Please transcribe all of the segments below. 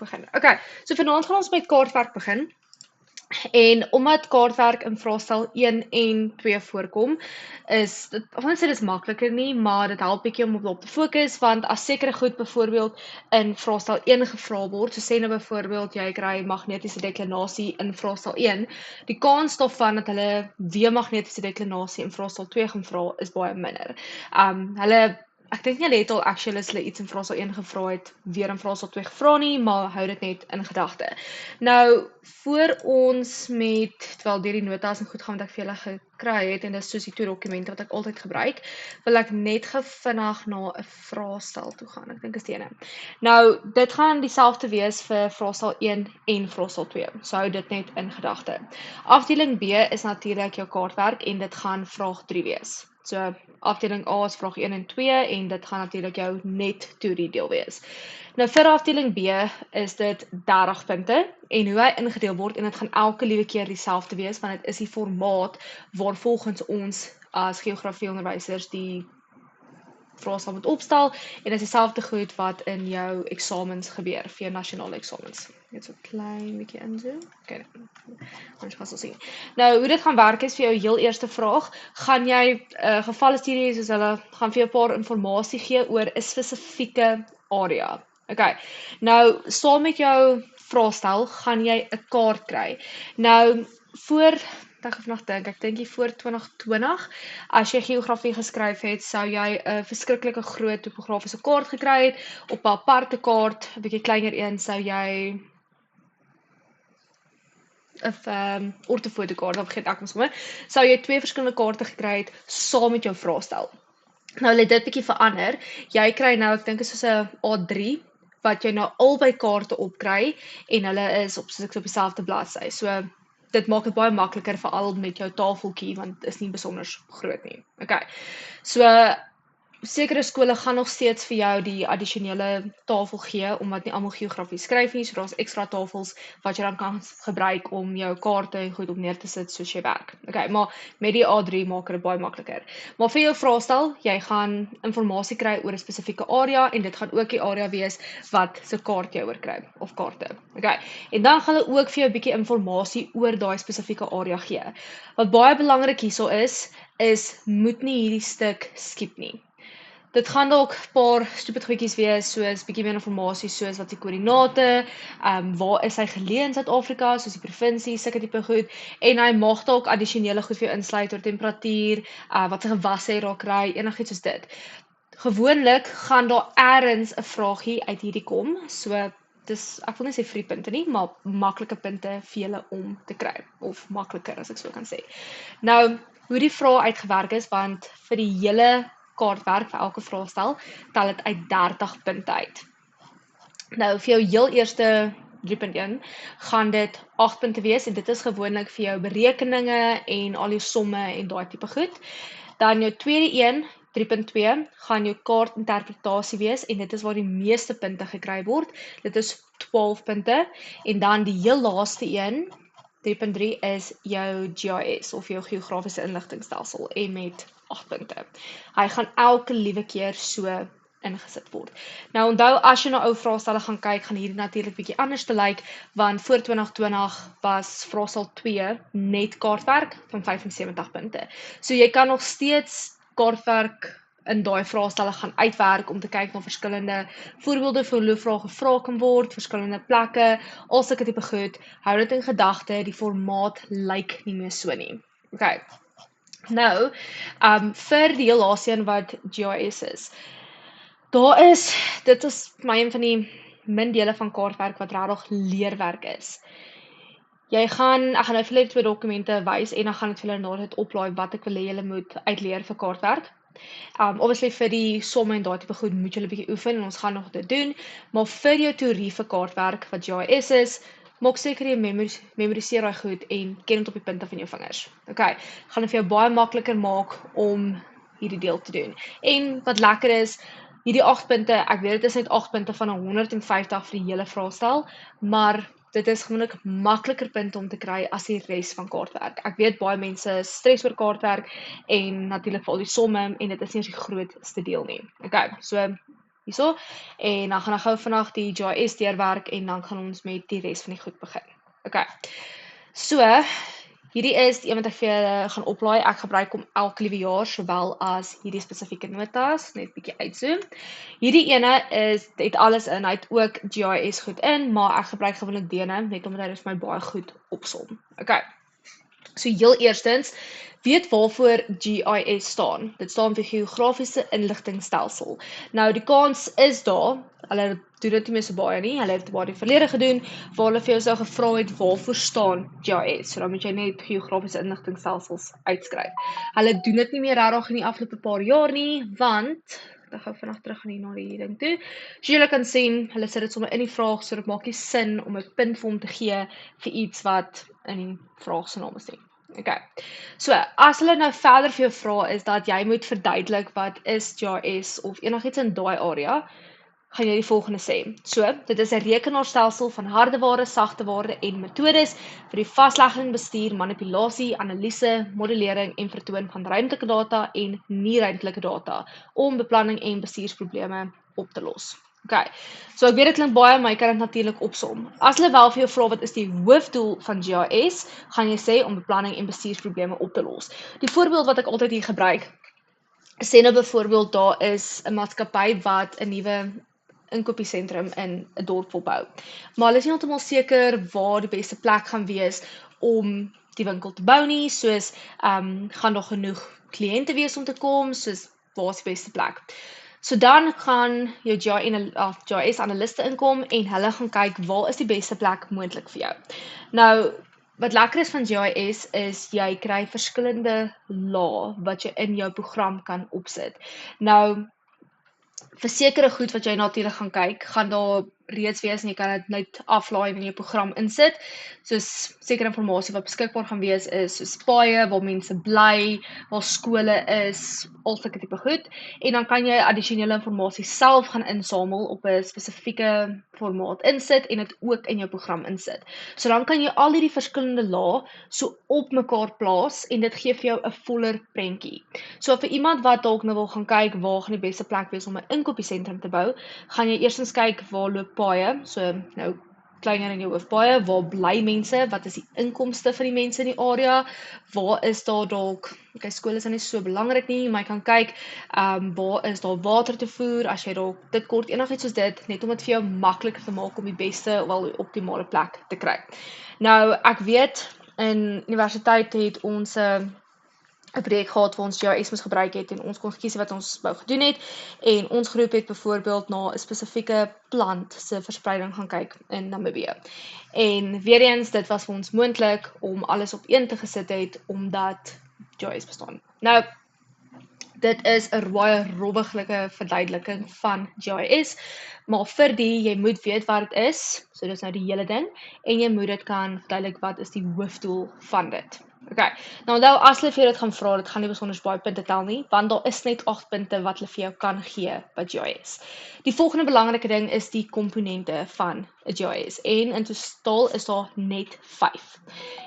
begin. Okay, so vanaand gaan ons met kaartwerk begin. En omdat kaartwerk in vraestel 1 en 2 voorkom, is dit, of net sê dis makliker nie, maar dit help bietjie om op te fokus, want as sekere goed byvoorbeeld in vraestel 1 gevra word, so sê nou byvoorbeeld jy kry magnetiese deklinasie in vraestel 1, die kans daarvan dat hulle weer magnetiese deklinasie in vraestel 2 gaan vra is baie minder. Ek dink nie hulle het al actually as hulle iets in vraestel 1 gevra het, weer in vraestel 2 gevra nie, maar hou dit net in gedagte. Nou, voor ons terwyl deur die notas en goed gaan wat ek vir julle gekry het, en dis soos die 2 dokumente wat ek altyd gebruik, wil ek net vinnig na 'n vraestel toe gaan. Ek dink is die ene. Nou, dit gaan dieselfde wees vir vraestel 1 en vraestel 2. So hou dit net in gedagte. Afdeling B is natuurlik jou kaartwerk en dit gaan vraag 3 wees. So afdeling A is vraag 1 en 2 en dit gaan natuurlik jou net teorie deel wees. Nou vir afdeling B is dit 30 punte en hoe hy ingedeel word, en dit gaan elke liewe keer dieselfde wees, want dit is die formaat waar volgens ons as geografieonderwysers die vraestel moet opstel, en dit is dieselfde goed wat in jou eksamens gebeur, vir jou nasionale eksamens. Net so klein bietjie inzoom. Okay, ons gaan so sien. Nou, hoe dit gaan werk is vir jou heel eerste vraag, gaan jy gevalle studie, soos hulle gaan vir jou 'n paar inligting gee oor 'n spesifieke area. Okay, nou, saam met jou vraestel gaan jy 'n kaart kry. Nou, ek dink voor 2020, as jy geografie geskryf het, sou jy 'n verskriklike groot topografiese kaart gekry het. Op 'n aparte kaart, 'n bietjie kleiner een, sou jy 'n ortofotokaart, dan vergeet ek mos sommer, sou jy 2 verskillende kaarte gekry het saam met jou vraestel. Nou, hulle het dit bietjie verander. Jy kry nou, ek dink is soos 'n A3, wat jy nou albei kaarte opkry, en hulle is op dieselfde bladsy. So, dit maak dit baie makliker, veral met jou tafeltjie, want dit is nie besonder groot nie. Okay, so sekere skole gaan nog steeds vir jou die addisionele tafel gee, omdat nie almal geografie skryf nie, so daar's ekstra tafels wat jy dan kan gebruik om jou kaarte en goed op neer te sit soos jy werk. Okay, maar met die A3 maak dit baie makliker. Maar vir jou vraestel, jy gaan inligting kry oor 'n spesifieke area, en dit gaan ook die area wees wat se kaart jy oorkry, of kaarte. Okay, en dan gaan hulle ook vir jou 'n bietjie inligting oor daai spesifieke area gee. Wat baie belangrik hierso is moet nie hierdie stuk skiep nie. Dit gaan dalk 'n paar stupid goedjies wees, soos bietjie meer inligting, soos wat die koördinate, waar is hy geleë in Suid-Afrika, soos die provinsie, sulke tipe goed, en hy mag dalk addisionele goed vir jou insluit oor temperatuur, wat se gewasse jy daar kry, enigiets soos dit. Gewoonlik gaan daar eers 'n vraagie uit hierdie kom, so dis, ek wil nie sê free punte nie, maar maklike punte vir julle om te kry, of makliker as ek so kan sê. Nou, hoe die vrae uitgewerk is, want vir die hele kaartwerk vir elke vraestel, tel dit uit 30 punte uit. Nou, vir jou heel eerste 3.1 gaan dit 8 punte wees, en dit is gewoonlik vir jou berekeninge en al jou somme en daai tipe goed. Dan jou tweede een, 3.2, gaan jou kaartinterpretasie wees, en dit is waar die meeste punte gekry word. Dit is 12 punte, en dan die heel laaste een, 3.3, is jou GIS, of jou geografiese inligtingstelsel, en met 8 punte. Hy gaan elke liewe keer so ingesit word. Nou onthou, as jy na ou vraestelle gaan kyk, gaan hierdie natuurlik bietjie anders te lyk, want voor 2020 was vraestel 2 net kaartwerk van 75 punte. So jy kan nog steeds kaartwerk in daai vraestelle gaan uitwerk om te kyk na verskillende voorbeelde vir hoe vrae gevra kan word, verskillende plekke, al sulke tipe goed. Hou dit in gedagte, die formaat lyk nie meer so nie. Okay. Nou, vir die heel laaste een wat GIS is. Dit is my een van die min dele van kaartwerk wat regtig leerwerk is. Ek gaan nou vir julle 2 dokumente wys, en dan gaan ek vir julle na dit oplaai wat ek wil hê julle moet uitleer vir kaartwerk. Obviously vir die somme en daai tipe goed moet julle 'n bietjie oefen, en ons gaan nog dit doen, maar vir jou teorie vir kaartwerk wat GIS is, maak seker jy memoriseer daai goed en ken dit op die punte van jou vingers. Okay, gaan dit vir jou baie makliker maak om hierdie deel te doen. En wat lekker is, hierdie 8 punte, ek weet dit is net 8 punte van 150 vir die hele vraestel, maar dit is gewoonlik makliker punte om te kry as die res van kaartwerk. Ek weet baie mense stres oor kaartwerk, en natuurlik vir al die somme, en dit is nie eens die grootste deel nie. Okay, so hierso, en dan gaan ek gou vandag die GIS deurwerk en dan gaan ons met die res van die goed begin. Okay. So, hierdie is die een wat ek vir julle gaan oplaai. Ek gebruik hom elke liewe jaar, sowel as hierdie spesifieke notas, net 'n bietjie uitzoom. Hierdie ene het alles in, hy het ook GIS goed in, maar ek gebruik gewoonlik Dene, net omdat hy dit vir my baie goed opsom. Okay. So heel eerstens, weet waarvoor GIS staan. Dit staan vir Geografiese Inligtingstelsel. Nou die kans is daar, hulle doen dit nie meer so baie nie, hulle het dit baie in die verlede gedoen, waar hulle vir jou sou gevra het waarvoor staan GIS. So dan moet jy net Geografiese Inligtingstelsels uitskryf. Hulle doen dit nie meer regtig in die afgelope paar jaar nie, want ek gaan vinnig terug gaan hier na die ding toe. So julle kan sien, hulle sit dit sommer in die vraag, so dit maak nie sin om 'n punt vir hom te gee vir iets wat in die vraag se naam is nie. Okay. So, as hulle nou verder vir jou vra is dat jy moet verduidelik wat is GIS of enigiets in daai area, gaan jy die volgende sê. So, dit is 'n rekenaarstelsel van hardeware, sagteware en metodes vir die vaslegging, bestuur, manipulasie, analise, modellering en vertoon van ruimtelike data en nie-ruimtelike data om beplanning en bestuursprobleme op te los. Okay. So ek weet dit klink baie, maar jy kan dit natuurlik opsom. As hulle wel vir jou vra wat is die hoofdoel van GIS, gaan jy sê om beplanning en bestuursprobleme op te los. Die voorbeeld wat ek altyd hier gebruik, sê nou byvoorbeeld daar is 'n maatskappy wat 'n nuwe inkopiesentrum in 'n dorp wil bou. Maar hulle is nie heeltemal seker waar die beste plek gaan wees om die winkel te bou nie, soos gaan daar genoeg kliënte wees om te kom, soos waar is die beste plek. So dan gaan jou GIS analiste inkom en hulle gaan kyk waar is die beste plek moontlik vir jou. Nou, wat lekker is van GIS is jy kry verskillende lae wat jy in jou program kan opsit. Nou, vir sekere goed wat jy natuurlik gaan kyk, gaan daar reeds wees en jy kan dit net aflaai en in jou program insit. Soos sekere inligting wat beskikbaar gaan wees is soos paaie waar mense bly, waar skole is, al sulke tipe goed. En dan kan jy addisionele inligting self gaan insamel op 'n spesifieke formaat insit en dit ook in jou program insit. So dan kan jy al hierdie verskillende lae so op mekaar plaas en dit gee vir jou 'n voller prentjie. So vir iemand wat dalk nou wil gaan kyk waar gaan die beste plek wees om 'n inkopiesentrum te bou, gaan jy eerstens kyk waar loop paaie, so nou kleiner in jou hoof paaie, waar bly mense, wat is die inkomste van die mense in die area, waar is daar dalk, okay, skole is nie so belangrik nie, maar jy kan kyk, waar is daar water te voer, as jy dalk dit kort enigiets soos dit, net om dit vir jou makliker te maak om die beste, wel die optimale plek te kry. Nou, ek weet, in universiteit het ons 'n projek gehad waar ons GIS moes gebruik het en ons kon kies wat ons wou gedoen het en ons groep het byvoorbeeld na 'n spesifieke plant se verspreiding gaan kyk in Namibië. En weer eens, dit was vir ons moontlik om alles op een te gesit het omdat GIS bestaan. Nou, dit is 'n baie robbeglike verduideliking van GIS, maar vir jy moet weet wat dit is, so dis nou die hele ding, en jy moet dit kan verduidelik wat is die hoofdoel van dit. Okay, nou onthou as hulle vir jou dit gaan vra, dit gaan nie besonder baie punte tel nie, want daar is net 8 punte wat hulle vir jou kan gee by GIS. Die volgende belangrike ding is die komponente van 'n GIS en in totaal is daar net 5.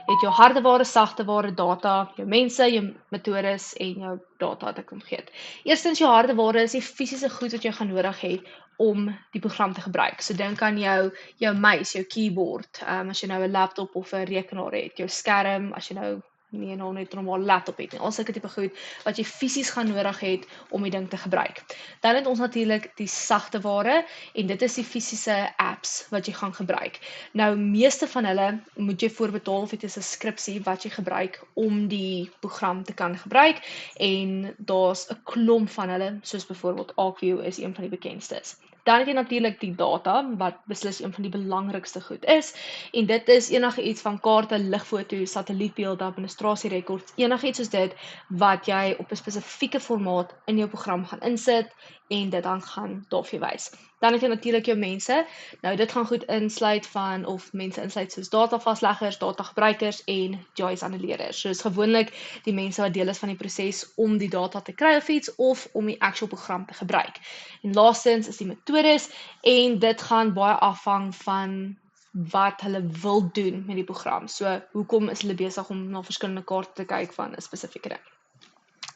Jy het jou hardeware, sagteware, data, jou mense, jou metodes en jou data wat ek kan vergeet. Eerstens jou hardeware is die fisiese goed wat jy gaan nodig hê om die program te gebruik. So dink aan jou muis, jou keyboard, as jy nou 'n laptop of 'n rekenaar het, jou skerm, as jy nou nie nou net 'n normale laptop het nie. Al sulke tipe goed wat jy fisies gaan nodig het om die ding te gebruik. Dan het ons natuurlik die sagte ware en dit is die fisiese apps wat jy gaan gebruik. Nou meeste van hulle moet jy voorbetaal of dit is 'n subskripsie wat jy gebruik om die program te kan gebruik en daar's 'n klomp van hulle soos byvoorbeeld ArcView is een van die bekendstes. Dan het jy natuurlik die data wat beslis een van die belangrikste goed is en dit is enige iets van kaarte, ligfoto's, satellietbeelde, administrasierekords, enigiets soos dit wat jy op 'n spesifieke formaat in jou program gaan insit en dit dan gaan daarvoor wys. Dan het jy natuurlik jou mense. Nou dit gaan goed insluit van of mense insluit soos datavasleggers, datagebruikers en GIS analleerders. So is gewoonlik die mense wat deel is van die proses om die data te kry of iets of om die actual program te gebruik. En laastens is die metodes en dit gaan baie afhang van wat hulle wil doen met die program. So hoekom is hulle besig om na verskillende kaarte te kyk van 'n spesifieke ding.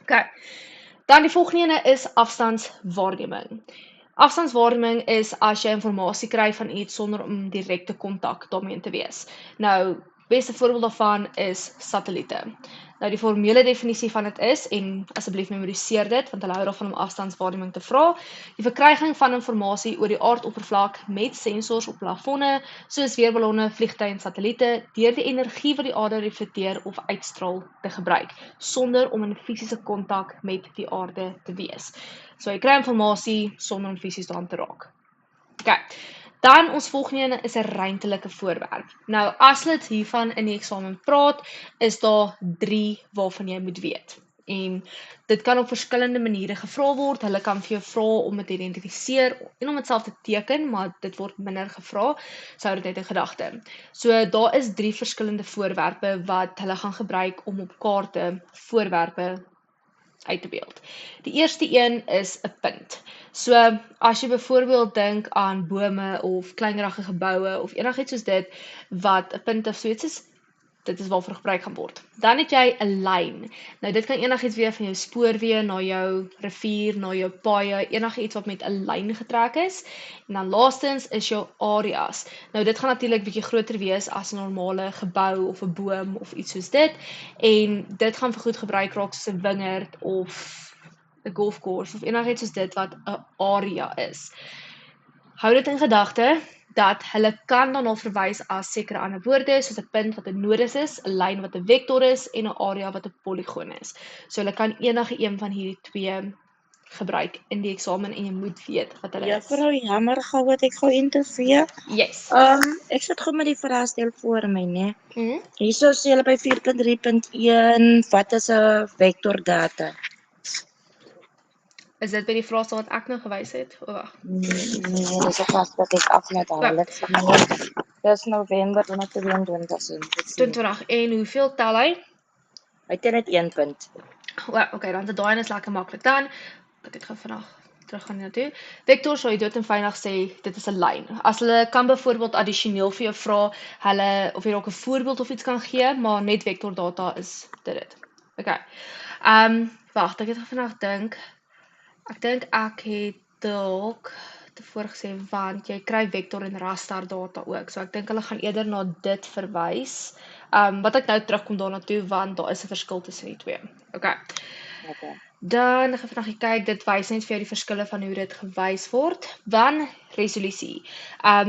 Okay. Dan die volgende ene is afstandswaarneming. Afstandswaarneming is as jy inligting kry van iets sonder om direkte kontak daarmee te wees. Nou, beste voorbeeld daarvan is satelliete. Nou die formele definisie van dit is, en asseblief memoriseer dit, want hulle hou daarvan om afstandswaarneming te vra, die verkryging van inligting oor die aardoppervlak met sensors op plafonne, soos weerballonne, vliegtuie en satelliete, deur die energie wat die aarde reflekteer of uitstraal te gebruik, sonder om in fisiese kontak met die aarde te wees. So jy kry inligting sonder om fisies daaraan te raak. Okay. Dan ons volgende een is 'n ruimtelike voorwerp. Nou as hulle hiervan in die eksamen praat, is daar 3 waarvan jy moet weet. En dit kan op verskillende maniere gevra word. Hulle kan vir jou vra om dit te identifiseer en om dit self te teken, maar dit word minder gevra. So hou dit net in gedagte. So daar is 3 verskillende voorwerpe wat hulle gaan gebruik om op kaarte voorwerpe uit te beeld. Die eerste een is 'n punt. So as jy byvoorbeeld dink aan bome of kleinerige geboue of enigiets soos dit wat 'n punt of so iets is, dit is waarvoor gebruik gaan word. Dan het jy 'n lyn. Nou dit kan enigiets wees van jou spoorweë na jou rivier, na jou paaie, enigiets wat met 'n lyn getrek is. En dan laastens is jou areas. Nou dit gaan natuurlik bietjie groter wees as 'n normale gebou of 'n boom of iets soos dit. En dit gaan vir goed gebruik raak soos 'n wingerd of 'n golfcourse of enigiets soos dit wat 'n area is. Hou dit in gedagte dat hulle kan daarna verwys as sekere ander woorde, soos 'n punt wat 'n nodus is, 'n lyn wat 'n vektor is en 'n area wat 'n poligoon is. So hulle kan enige een van hierdie 2 gebruik in die eksamen en jy moet weet wat hulle Ja, is. vrou, jammer gou wat ek gou interview. Yes. Ek sit gou met die vraestel voor my, né? Mhm. Hierso sê hulle by 4.3.1 wat is 'n vectordata? Is dit by die vraestel wat ek nou gewys het? O wag. Nee, dis 'n gas wat ek afnet haal. Dis November 2022. 20 en hoeveel tel hy? Hy het net 1 punt. Okay, dan is daai is lekker maklik. Dan ek het gou vandag terug gaan na toe. Vektor sou jy dood en veilig sê dit is 'n lyn. As hulle kan byvoorbeeld addisioneel vir jou vra, hulle of jy dalk 'n voorbeeld of iets kan gee, maar net vektordata is dit. Okay. Wag, ek het vandag dink. Ek dink ek het dalk tevore gesê want jy kry vektor en raster data ook. So ek dink hulle gaan eerder na dit verwys. Wat ek nou terugkom daarna toe want daar is 'n verskil tussen die twee. Okay. Dan gaan ek vandag kyk, dit wys net vir jou die verskille van hoe dit gewys word. Dan resolusie.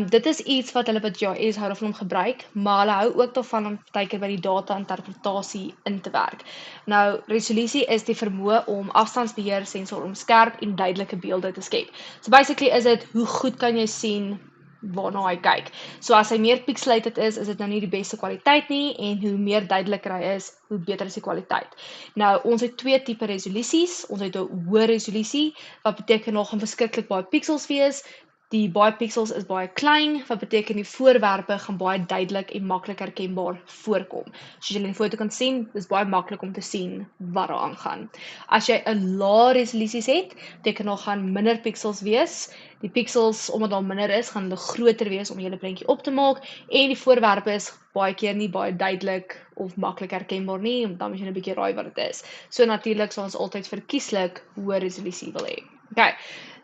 Dit is iets wat hulle by JIS hou daarvan om gebruik, maar hulle hou ook daarvan om partykeer by die data interpretasie in te werk. Nou, resolusie is die vermoë om afstandsbeheer sensor om skerp en duidelike beelde te skep. So basically is dit hoe goed kan jy sien waarna hy kyk. So as hy meer pixelated is dit nou nie die beste kwaliteit nie en hoe meer duideliker hy is, hoe beter is die kwaliteit. Nou, ons het 2 tipe resolusies. Ons het 'n hoë resolusie wat beteken daar gaan verskriklik baie pixels wees. Die baie pixels is baie klein, wat beteken die voorwerpe gaan baie duidelik en maklik herkenbaar voorkom. Soos julle in die foto kan sien, dis baie maklik om te sien wat daar aangaan. As jy 'n lae resolusies het, beteken daar gaan minder pixels wees. Die pixels, omdat daar minder is, gaan hulle groter wees om julle prentjie op te maak en die voorwerpe is baie keer nie baie duidelik of maklik herkenbaar nie, dan moet jy 'n bietjie raai wat dit is. So natuurlik sal ons altyd verkieslik hoë resolusie wil hê. Okay.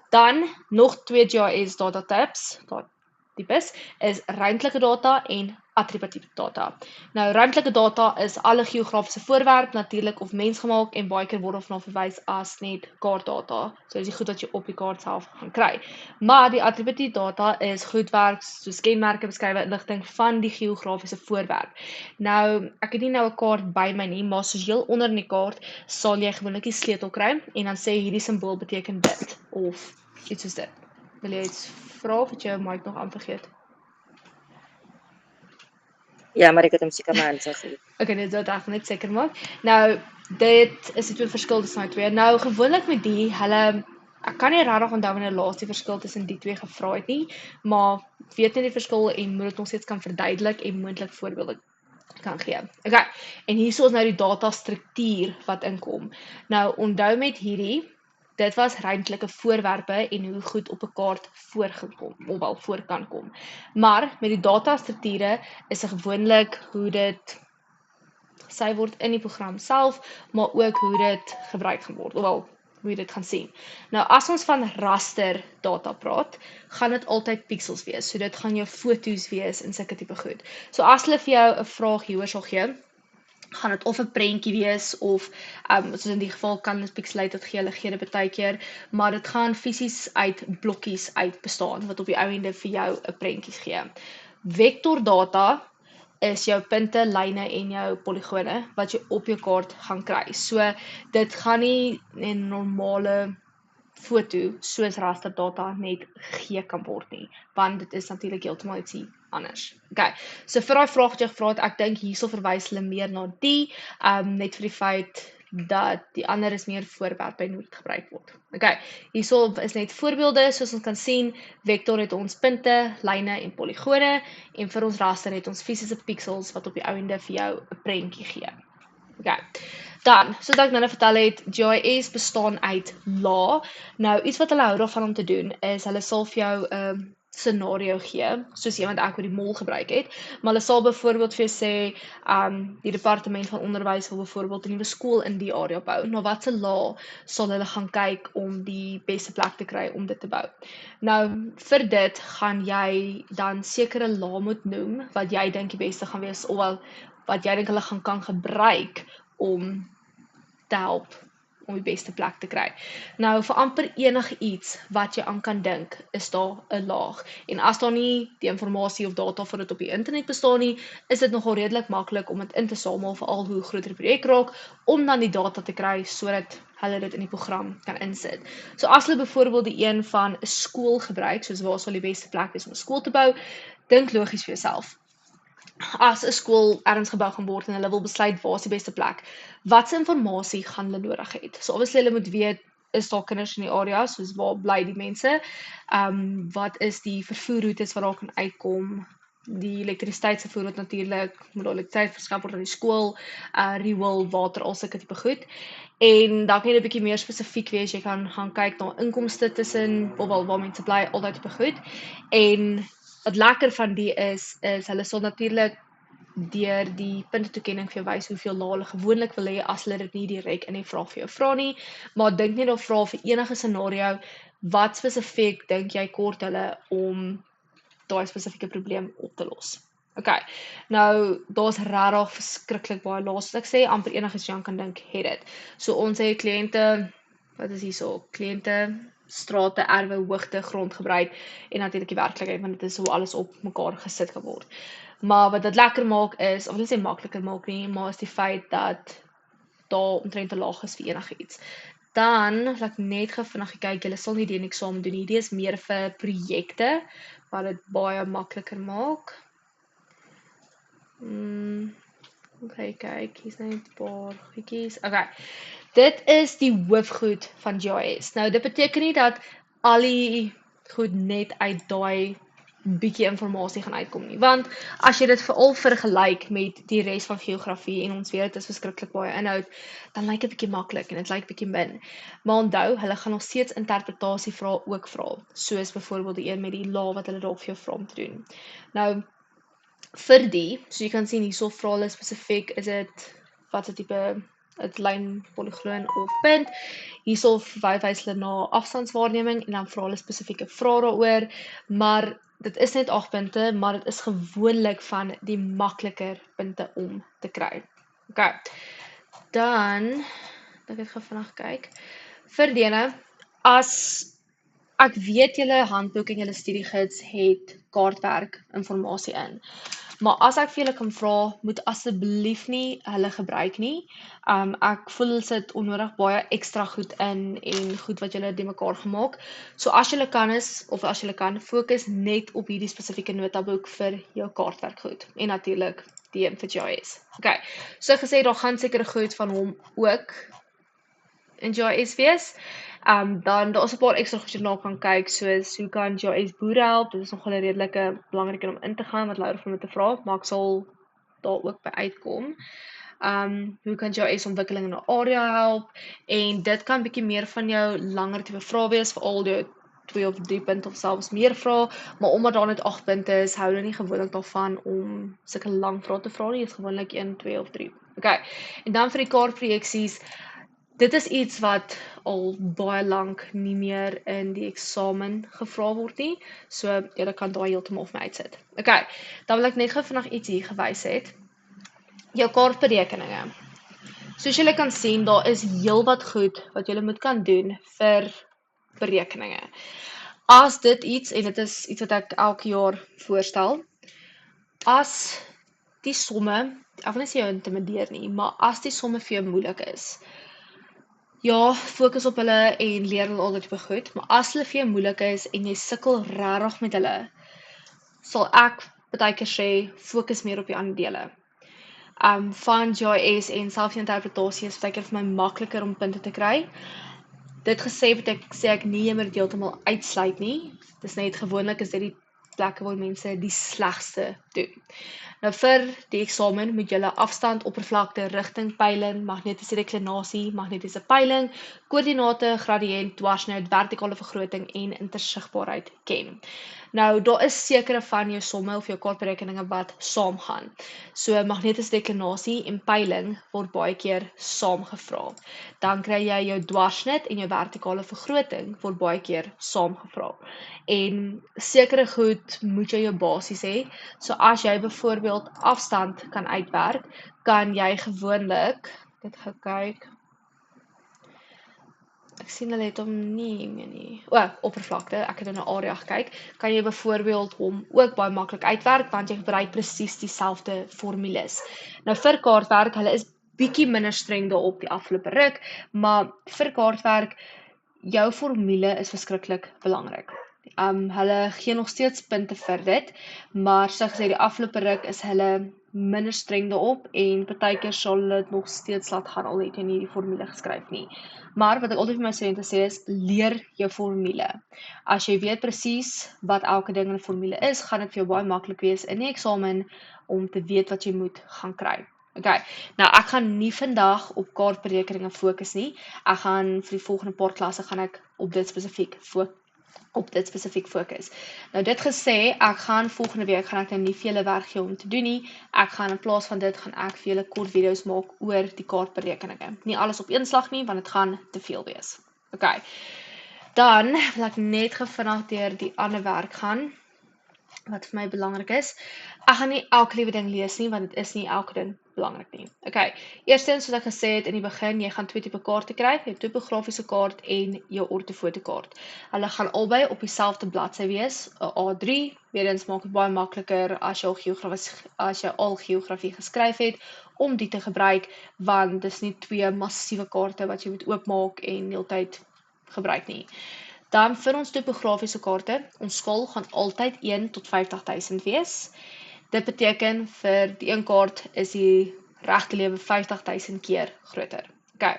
Dan nog 2 GIS data tipes is ruimtelike data en attributiewe data. Nou ruimtelike data is alle geografiese voorwerp natuurlik of mensgemaak en baie keer word daarna verwys as net kaartdata. So dis die goed wat jy op die kaart self gaan kry. Maar die attributiewe data is goedwerk soos kenmerke, beskrywe, inligting van die geografiese voorwerp. Nou, ek het nie nou 'n kaart by my nie, maar soos heel onder in die kaart sal jy gewoonlik die sleutel kry en dan sê hierdie simbool beteken dit of iets soos dit. Wil jy iets vra of het jy jou mic nog aanvergeet? Ja, maar ek het hom seker maar aansig. Okay, dit is reg, net seker maak. Nou, dit is die twee verskil tussen die twee. Nou, gewoonlik met die, ek kan nie regtig onthou wanneer laas die verskil tussen die twee gevra het nie, maar weet net die verskil en moet dit nog steeds kan verduidelik en moontlik voorbeelde kan gee. Okay, en hierso is nou die data struktuur wat inkom. Nou, onthou met hierdie, dit was ruimtelike voorwerpe en hoe goed op 'n kaart voorgekom of wel voor kan kom. Maar met die data strukture is dit gewoonlik hoe dit gesy word in die program self, maar ook hoe dit gebruik gaan word. Ofwel hoe jy dit gaan sien. Nou as ons van raster data praat, gaan dit altyd pixels wees. So dit gaan jou foto's wees en sulke tipe goed. So as hulle vir jou 'n vraag hieroor sal gee, gaan dit of 'n prentjie wees of soos in die geval kan dit pixelated gee, hulle gee dit baie keer, maar dit gaan fisies uit blokkies uit bestaan wat op die ou ende vir jou 'n prentjies gee. Vektordata is jou punte, lyne en jou poligone wat jy op jou kaart gaan kry. So dit gaan nie 'n normale foto soos rasterdata net gegee kan word nie, want dit is natuurlik heeltemal ietsie anders. Okay, so vir daai vraag wat jy gevra het, ek dink hierso verwys hulle meer na die, net vir die feit dat die ander is meer voorwerpe en hoe dit gebruik word. Okay, hierso is net voorbeelde, soos ons kan sien, vektor het ons punte, lyne en poligone, en vir ons raster het ons fisiese pixels wat op die ou ende vir jou 'n prentjie gee. Okay. Dan, soos ek nou vertel het, GIS bestaan uit lae. Nou, iets wat hulle hou daarvan om te doen, is hulle sal vir jou 'n scenario gee, soos een wat ek oor die mall gebruik het, maar hulle sal byvoorbeeld vir jou sê, die departement van onderwys wil byvoorbeeld 'n nuwe skool in die area bou. Nou, watse lae sal hulle gaan kyk om die beste plek te kry om dit te bou? Nou, vir dit gaan jy dan sekere lae moet noem, wat jy dink die beste gaan wees, of wat jy dink hulle kan gebruik om te help om die beste plek te kry. Nou, vir amper enige iets wat jy aan kan dink, is daar 'n laag. En as daar nie die inligting of data vir dit op die internet bestaan nie, is dit nogal redelik maklik om dit in te samel, veral hoe groter die projek raak, om dan die data te kry, sodat hulle dit in die program kan insit. So as hulle byvoorbeeld die een van 'n skool gebruik, soos waar sal die beste plek wees om 'n skool te bou, dink logies vir jouself. As 'n skool ergens gebou gaan word en hulle wil besluit waar is die beste plek, watse inligting gaan hulle nodig hê? So obviously hulle moet weet, is daar kinders in die area, soos waar bly die mense? Wat is die vervoerroetes wat daar kan uitkom? Die elektrisiteitsvervoer wat natuurlik moet daar elektrisiteit verskaf word aan die skool, riool, water, al sulke tipe goed. En dan kan jy 'n bietjie meer spesifiek wees, jy kan gaan kyk na inkomste tussen of waar mense bly, al daai tipe goed. En wat lekker van die is hulle sal natuurlik deur die puntetoekenning vir jou wys hoeveel lae hulle gewoonlik wil hê as hulle dit nie direk in die vraag vir jou vra nie, maar dink net daar vra vir enige scenario, wat spesifiek dink jy kort hulle om daai spesifieke probleem op te los. Okay, nou daar's regtig verskriklik baie lae, soos ek sê, amper enige wat jy aan kan dink, het dit. So ons het kliënte, wat is hierso, kliënte, strate, erwe, hoogte, grondgebruik en natuurlik die werklikheid, want dit is hoe alles op mekaar gesit kan word. Maar wat dit lekker maak is, of wil sê makliker maak nie, maar is die feit dat daar omtrent 'n laag is vir enige iets. Dan, as ek net gou vinnig kyk, julle sal nie die eksamen doen nie, die is meer vir projekte, wat dit baie makliker maak. Okay, kyk, hier's net 'n paar goedjies. Okay, dit is die hoofgoed van GIS. Nou, dit beteken nie dat al die goed net uit daai bietjie inligting gaan uitkom nie, want as jy dit veral vergelyk met die res van geografie, en ons weet dit is verskriklik baie inhoud, dan lyk dit bietjie maklik en dit lyk bietjie min. Maar onthou, hulle gaan nog steeds interpretasievrae ook vra, soos byvoorbeeld die een met die law wat hulle dalk vir jou vra om te doen. Nou, vir die, so jy kan sien hierso vra hulle spesifiek, is dit wat 'n tipe 'n lyn, polygoon of punt. Hierso wys hulle na afstandswaarneming en dan vra hulle spesifieke vrae daaroor, maar dit is net 8 punte, maar dit is gewoonlik van die makliker punte om te kry. Okay. Dan, ek het gou vinnig kyk. Vir diene, as ek weet julle handboek en julle studiegids het kaartwerk inligting in. Maar as ek vir julle kan vra, moet asseblief nie hulle gebruik nie. Ek voel sit onnodig baie ekstra goed in en goed wat julle die mekaar gemaak. So as julle kan of as julle kan, fokus net op hierdie spesifieke notaboek vir jou kaartwerk goed. En natuurlik die vir GIS. Okay, so gesê, daar gaan sekere goed van hom ook in GIS wees. Dan daar is 'n paar ekstra goed wat jy na kan kyk, soos hoe kan GIS boere help. Dit is nogal 'n redelike belangrike om in te gaan, wat Laura van my te vra, maar ek sal daar ook by uitkom. Hoe kan GIS ontwikkeling in 'n area help, en dit kan bietjie meer van jou langer tipe vrae wees, veral jou 2 of 3 punte of selfs meer vrae, maar omdat daar net 8 punte is, hou hulle nie gewoonlik daarvan om sulke lang vrae te vra nie, dit is gewoonlik 1, 2 of 3. Okay, en dan vir die kaartprojeksies, dit is iets wat al baie lank nie meer in die eksamen gevra word nie. So julle kan daai heeltemal vir my uitsit. Okay, dan wil ek net gou vinnig iets hier gewys het. Jou kaartberekeninge. Soos julle kan sien, daar is heelwat goed wat julle moet kan doen vir berekeninge. As dit iets, en dit is iets wat ek elke jaar voorstel, as die somme, ek wil nie sê jou intimideer nie, maar as die somme vir jou moeilik is, ja, fokus op hulle en leer hulle al dit goed, maar as hulle vir jou moeilik is en jy sukkel regtig met hulle, sal ek baie keer sê, fokus meer op die ander dele. Van JS en selfinterpretasie is baie keer vir my makliker om punte te kry. Dit gesê sê ek nie jy moet dit heeltemal uitsluit nie. Dis net gewoonlik is dit die plekke waar mense die slegste doen. Nou vir die eksamen moet julle afstand, oppervlakte, rigting, peiling, magnetiese deklinasie, magnetiese peiling, koördinate, gradiënt, dwarsnit, vertikale vergroting en intersigbaarheid ken. Nou daar is sekere van jou somme of jou kaartberekeninge wat saamgaan. So magnetiese deklinasie en peiling word baie keer saam gevra. Dan kry jy jou dwarsnit en jou vertikale vergroting word baie keer saam gevra. En sekere goed moet jy jou basies hê. So as jy byvoorbeeld afstand kan uitwerk, kan jy gewoonlik, dit gekyk, ek sien hulle het hom nie meer nie. Oppervlakte, ek het in 'n area gekyk, kan jy byvoorbeeld hom ook baie maklik uitwerk want jy gebruik presies dieselfde formules. Nou vir kaartwerk, hulle is bietjie minder streng daarop die afgelope ruk, maar vir kaartwerk, jou formule is verskriklik belangrik. Hulle gee nog steeds punte vir dit, maar soos gesê die afgelope ruk is hulle minder streng daarop en partykeer sal hulle dit nog steeds laat gaan al het jy nie die formule geskryf nie. Maar wat ek altyd vir my studente sê is, leer jou formule. As jy weet presies wat elke ding in 'n formule is, gaan dit vir jou baie maklik wees in die eksamen om te weet wat jy moet gaan kry. Okay, nou ek gaan nie vandag op kaartberekeninge fokus nie. Ek gaan vir die volgende paar klasse gaan ek op dit spesifiek fokus. Nou dit gesê, ek gaan volgende week gaan ek nou nie vir julle werk gee om te doen nie. Ek gaan in plaas van dit gaan ek vir julle kort video's maak oor die kaartberekeninge. Nie alles op een slag nie, want dit gaan te veel wees. Okay. Dan wil ek net vinnig deur die ander werk gaan wat vir my belangrik is. Ek gaan nie elke liewe ding lees nie, want dit is nie elke ding belangrik nie. Okay, eerstens soos ek gesê het in die begin, jy gaan twee tipe kaarte kry, jou topografiese kaart en jou ortofotokaart. Hulle gaan albei op dieselfde bladsy wees, 'n A3. Weerens maak dit baie makliker as jy al geografie geskryf het om die te gebruik, want dis nie twee massiewe kaarte wat jy moet oopmaak en heeltyd gebruik nie. Dan vir ons topografiese kaarte, ons skaal gaan altyd 1 tot 50.000 wees. Dit beteken vir die een kaart is die regte lewe 50.000 keer groter. Okay.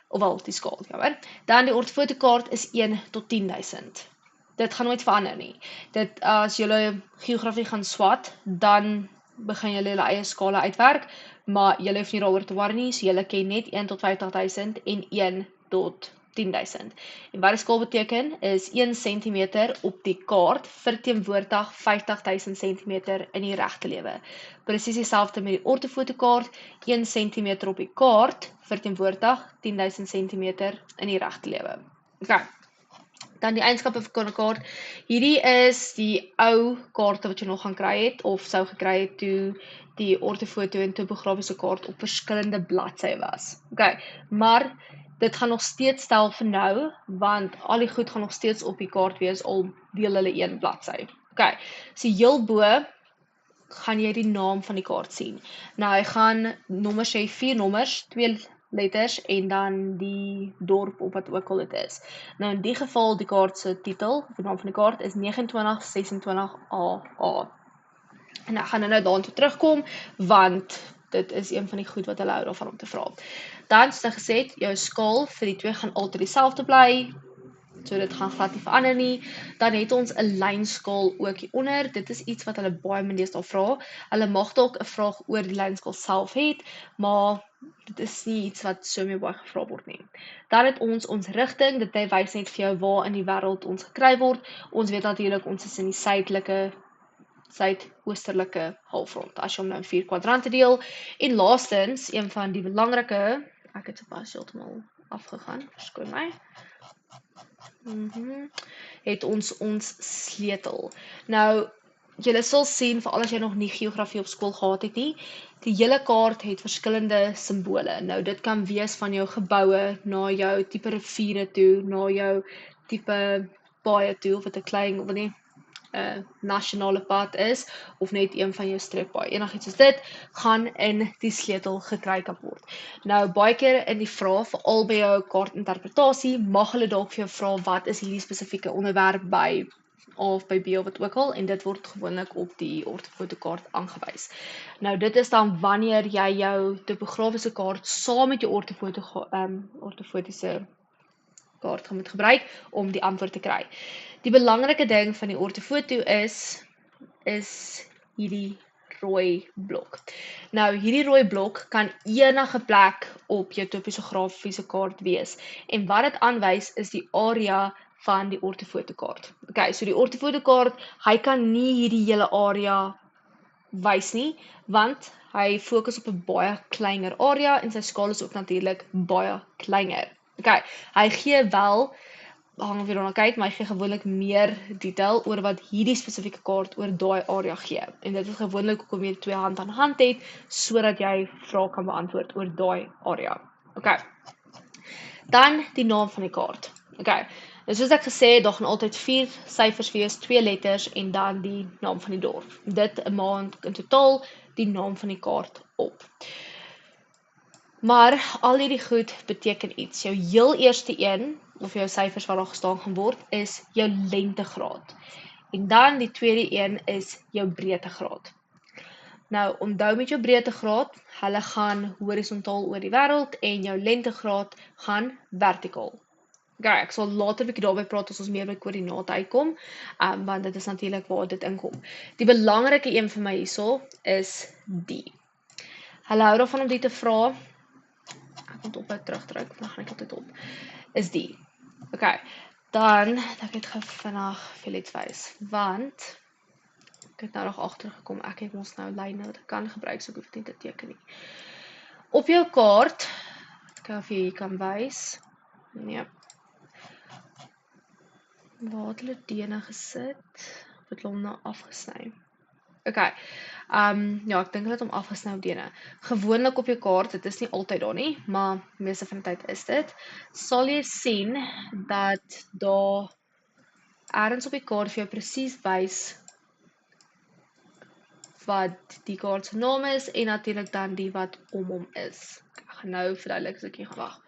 Ofwel die skaal, jammer. Dan die ortofotokaart is 1 tot 10.000. Dit gaan nooit verander nie. Dit as julle geografie gaan swat, dan begin julle julle eie skale uitwerk, maar julle hoef nie daaroor te worry nie, so julle ken net 1 tot 50.000 en 1 tot 10.000. En wat die skaal beteken is 1 cm op die kaart verteenwoordig 50.000 cm in die regte lewe. Presies dieselfde met die ortofotokaart, 1 cm op die kaart verteenwoordig 10.000 cm in die regte lewe. Okay. Dan die eienskappe vir 'n kaart. Hierdie is die ou kaarte wat jy nog gaan kry het of sou gekry het toe die ortofoto en topografiese kaart op verskillende bladsye was. Okay, maar dit gaan nog steeds stel vir nou, want al die goed gaan nog steeds op die kaart wees, al deel hulle een bladsy. Okay, so heel bo gaan jy die naam van die kaart sien. Nou hy gaan nommers hê, 4 nommers, 2 letters en dan die dorp of wat ook al dit is. Nou in die geval die kaart se titel, of die naam van die kaart is 2926AA. En ek gaan nou daartoe terugkom, want dit is een van die goed wat hulle hou daarvan om te vra. Dan soos ek gesê het, jou skaal vir die twee gaan altyd dieselfde bly, so dit gaan glad nie verander nie. Dan het ons 'n lynskaal ook hieronder. Dit is iets wat hulle baie meestal vra. Hulle mag dalk 'n vraag oor die lynskaal self het, maar dit is nie iets wat so mee baie gevra word nie. Dan het ons rigting, dit wys net vir jou waar in die wêreld ons gekry word. Ons weet natuurlik ons is in die suidoosterlike halfrond, as jy hom nou in 4 kwadrante deel. En laastens, een van die belangrike Ek het sopas heeltemal afgegaan, verskoon my. Het ons sleutel. Nou, julle sal sien, veral as jy nog nie geografie op skool gehad het nie, die hele kaart het verskillende simbole. Nou, dit kan wees van jou geboue, na jou tipe riviere toe, na jou tipe paaie toe, of dit 'n klein, of nie, nasionale pad is, of net een van jou streekpaai. Enigiets soos dit, gaan in die sleutel gekry kan word. Nou, baie keer in die vrae, veral by jou kaartinterpretasie, mag hulle dalk vir jou vra, wat is hierdie spesifieke onderwerp by of by B of wat ook al, en dit word gewoonlik op die ortofotokaart aangewys. Nou, dit is dan wanneer jy jou topografiese kaart saam met jou ortofotiese kaart gaan moet gebruik om die antwoord te kry. Die belangrike ding van die ortofoto is hierdie rooi blok. Nou, hierdie rooi blok kan enige plek op jou topografiese kaart wees. En wat dit aanwys is die area van die ortofotokaart. Okay, so die ortofotokaart, hy kan nie hierdie hele area wys nie, want hy fokus op 'n baie kleiner area en sy skaal is ook natuurlik baie kleiner. Okay, hy gee wel, hang of jy daarna kyk, maar hy gee gewoonlik meer detail oor wat hierdie spesifieke kaart oor daai area gee. En dit is gewoonlik hoekom jy 2 hand aan hand het, sodat jy vrae kan beantwoord oor daai area. Okay. Dan die naam van die kaart. Okay. Nou soos ek gesê het, daar gaan altyd 4 syfers wees, 2 letters en dan die naam van die dorp. Dit maak in totaal die naam van die kaart op. Maar al hierdie goed beteken iets. Jou heel eerste een, of jou syfers wat daar gestaan gaan word, is jou lentegraad. En dan die tweede een is jou breedtegraad. Nou, onthou met jou breedtegraad, hulle gaan horisontaal oor die wêreld en jou lentegraad gaan vertikaal. Okay, ek sal later 'n bietjie daarby praat as ons meer by koördinate uitkom, want dit is natuurlik waar dit inkom. Die belangrike een vir my hierso is die. Hulle hou daarvan om dit te vra. Ek moet ophou terugdruk, dan gaan ek altyd op. Is die. Okay, dan ek het gou vinnig vir iets wys, want ek het nou nog agtergekom, ek het mos nou lyne wat ek kan gebruik, so ek hoef nie te teken nie. Op jou kaart, kyk of jy hier kan wys. Nee. Waar het hulle dene gesit? Het hulle hom nou afgesny? Okay, ja, ek dink hulle het hom afgesny op dene. Gewoonlik op jou kaart, dit is nie altyd daar nie, maar meeste van die tyd is dit, sal jy sien dat daar ergens op die kaart vir jou presies wys wat die kaart se naam is en natuurlik dan die wat om hom is. Ek gaan nou verduidelik as ek hier gaan wag.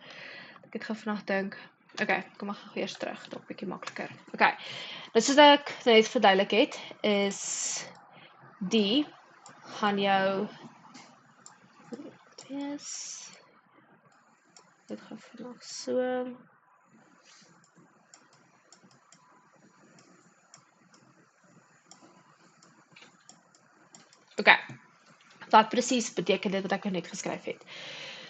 Ek het gou vanaand dink. Okay, kom ek gou eers terug, dalk bietjie makliker. Okay. Dit soos ek net verduidelik het, is die gaan jou wees. Dit gaan vanaand so. Okay. Wat presies beteken dit wat ek net geskryf het?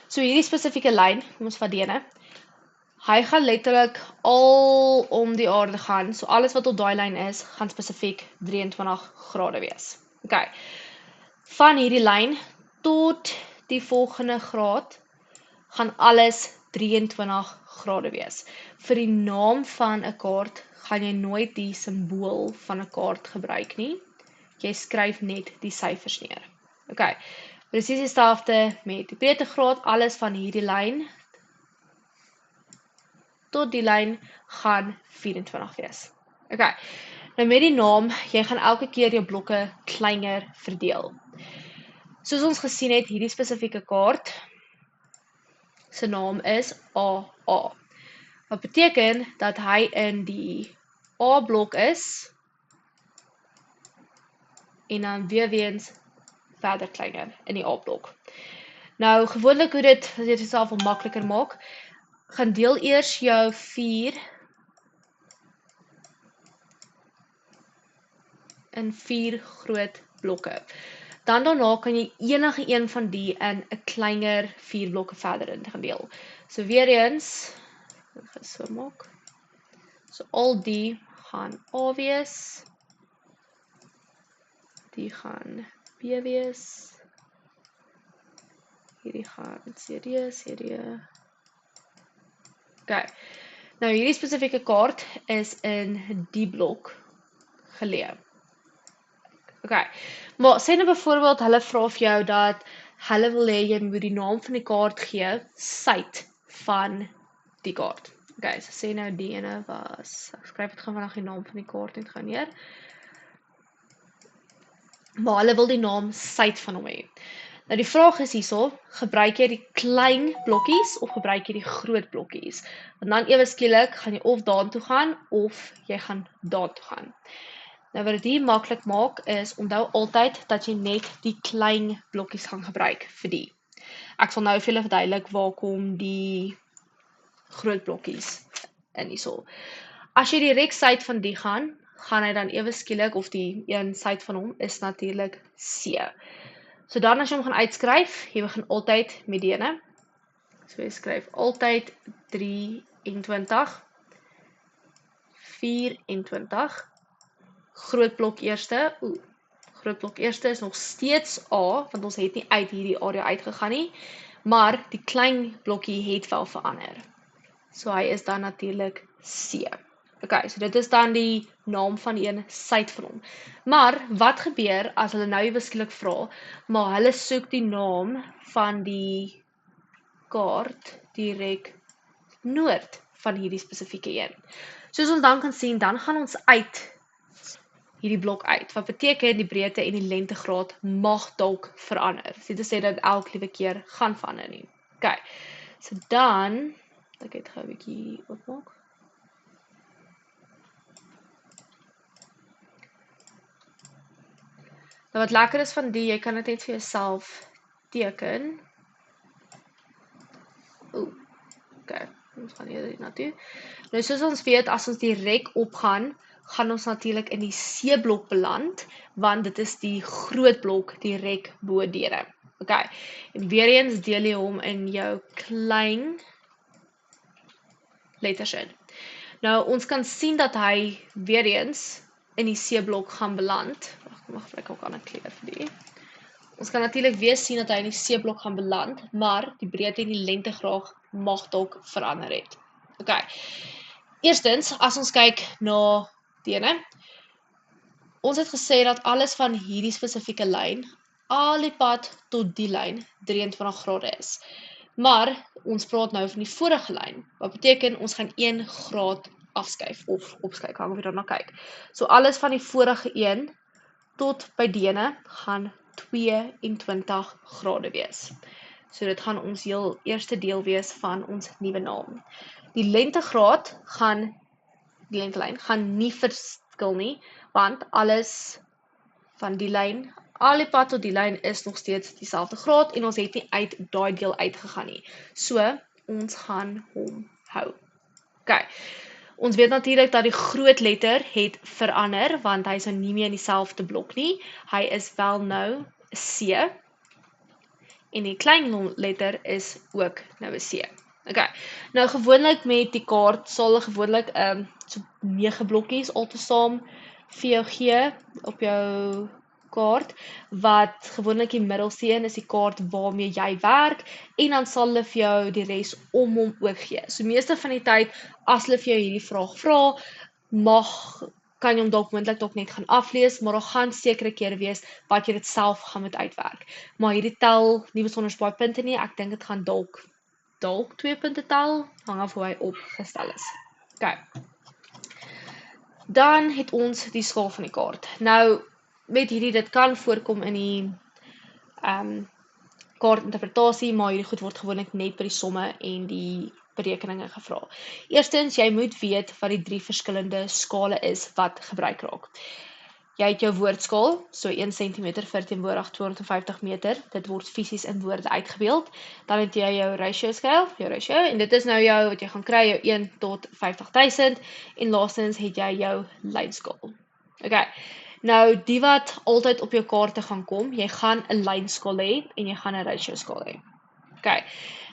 So hierdie spesifieke lyn, kom ons vat dene. Hy gaan letterlik al om die aarde gaan, so alles wat op daai lyn is, gaan spesifiek 23 grade wees. Okay. Van hierdie lyn tot die volgende graad gaan alles 23 grade wees. Vir die naam van 'n kaart gaan jy nooit die simbool van 'n kaart gebruik nie. Jy skryf net die syfers neer. Okay. Presies dieselfde met die breedtegraad, alles van hierdie lyn tot die lyn gaan 24 wees. Okay. Nou met die naam, jy gaan elke keer jou blokke kleiner verdeel. Soos ons gesien het, hierdie spesifieke kaart se naam is AA. Wat beteken dat hy in die A blok is en dan weer eens verder kleiner in die A blok. Nou gewoonlik hoe dit, as jy dit self wat makliker maak, gaan deel eers jou 4 in 4 groot blokke. Dan daarna kan jy enige een van die in 'n kleiner 4 blokke verder in gaan deel. So weer eens, ek gaan so maak. So al die gaan A wees. Die gaan B wees. hierdie gaan CD. Okay. Nou hierdie spesifieke kaart is in die blok geleë. Okay. Maar sê nou byvoorbeeld hulle vra vir jou dat hulle wil hê jy moet die naam van die kaart gee, suid van die kaart. Okay, so sê nou die ene was, ek skryf dit gewoon die naam van die kaart net gaan neer. Maar hulle wil die naam suid van hom hê. Nou die vraag is hierso, gebruik jy die klein blokkies of gebruik jy die groot blokkies? Want dan ewe skielik gaan jy of daartoe gaan of jy gaan daartoe gaan. Nou wat dit hier maklik maak is, onthou altyd dat jy net die klein blokkies gaan gebruik vir die. Ek sal nou vir julle verduidelik waar kom die groot blokkies in hierso. As jy direk suid van die gaan hy dan ewe skielik, of die een suid van hom is natuurlik C. So dan as jy hom gaan uitskryf, jy begin altyd met die ene. So jy skryf altyd 23, 24, groot blok eerste, groot blok eerste is nog steeds A, want ons het nie uit hierdie area uitgegaan nie, maar die klein blokkie het wel verander. So hy is dan natuurlik C. Okay, so dit is dan die naam van die een suid van hom. Maar wat gebeur as hulle nou beskiklik vra, maar hulle soek die naam van die kaart direk noord van hierdie spesifieke een. Soos ons dan kan sien, dan gaan ons uit hierdie blok uit, wat beteken die breedte en die lengtegraad mag dalk verander. Dis nie te sê dat elke liewe keer gaan verander nie. Okay, so dan, ek het gou 'n bietjie oopmaak. Nou wat lekker is van die, jy kan dit net vir jouself teken. Okay, ons gaan hier na toe. Nou soos ons weet, as ons direk opgaan, gaan ons natuurlik in die C-blok beland, want dit is die groot blok direk bo deure. Okay, en weer eens deel jy hom in jou klein letters in. Nou, ons kan sien dat hy weer eens in die C-blok gaan beland. Mag gebruik ook 'n ander kleur vir die. Ons kan natuurlik weer sien dat hy in die C-blok gaan beland, maar die breedte en die lengtegraad mag dalk verander het. Okay. Eerstens, as ons kyk na die ene, ons het gesê dat alles van hierdie spesifieke lyn, al die pad tot die lyn, 23 grade is. Maar, ons praat nou van die vorige lyn, wat beteken ons gaan 1 graad afskuif, of opskuif, hang of jy daarna kyk. So alles van die vorige een, tot by die ene, gaan 22 grade wees. So dit gaan ons heel eerste deel wees van ons nuwe naam. Die lengtegraad gaan, die lengtelyn gaan nie verskil nie, want alles van die lyn, al die pad tot die lyn is nog steeds dieselfde graad en ons het nie uit daai deel uitgegaan nie. So, ons gaan hom hou. Okay. Ons weet natuurlik dat die groot letter het verander, want hy is nou nie meer in dieselfde blok nie. Hy is wel nou C. En die klein letter is ook nou 'n C. Okay. Nou gewoonlik met die kaart sal gewoonlik so 9 blokkies altesaam vir jou gee op jou kaart, wat gewoonlik die middelste een is die kaart waarmee jy werk, en dan sal hulle vir jou die res om hom ook gee. So meeste van die tyd, as hulle vir jou hierdie vraag vra, kan jy hom dalk moontlik dalk net gaan aflees, maar daar gaan sekere kere wees wat jy dit self gaan moet uitwerk. Maar hierdie tel nie besonder baie punte nie, ek dink dit gaan dalk 2 punte tel, hang af hoe hy opgestel is. Okay. Dan het ons die skaal van die kaart. Nou, met hierdie, dit kan voorkom in die kaartinterpretasie, maar hierdie goed word gewoonlik net by die somme en die berekeninge gevra. Eerstens, jy moet weet wat die 3 verskillende skale is wat gebruik raak. Jy het jou woordskaal, so 1 cm verteenwoordig 250 meter, dit word fisies in woorde uitgebeeld. Dan het jy jou ratio skaal, en dit is nou jou, wat jy gaan kry, jou 1 tot 50.000, en laastens het jy jou lynskaal. Okay. Nou, die wat altyd op jou kaarte gaan kom, jy gaan 'n lynskaal hê en jy gaan 'n ratio skaal hê. Okay.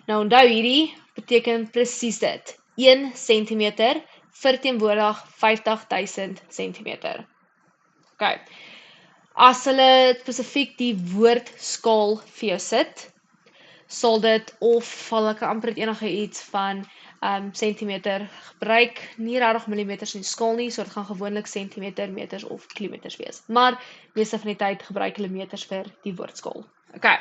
Nou onthou hierdie beteken presies dit. 1 cm verteenwoordig 50.000 cm. Okay. As hulle spesifiek die woordskaal vir jou sit, sal dit of hulle kan amper dit enige iets van sentimeter gebruik, nie regtig millimeters in die skaal nie, so dit gaan gewoonlik sentimeter, meters of kilometers wees. Maar meeste van die tyd gebruik hulle meters vir die woordskaal. Okay.